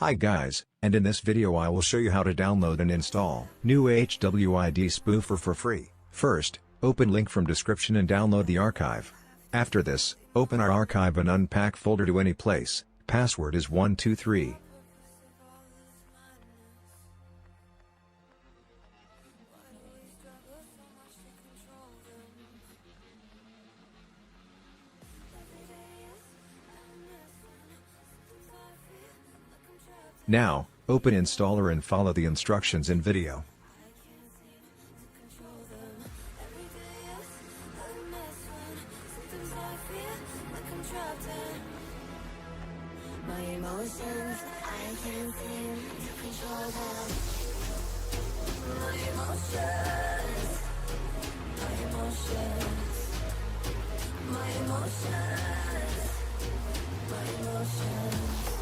Hi guys, and in this video I will show you how to download and install new HWID Spoofer for free. First, open link from description and download the archive. After this, open our archive and unpack folder to any place. Password is 123. Now, open installer and follow the instructions in video. My emotions, I can't seem to control them. My emotions, my emotions, my emotions, my emotions.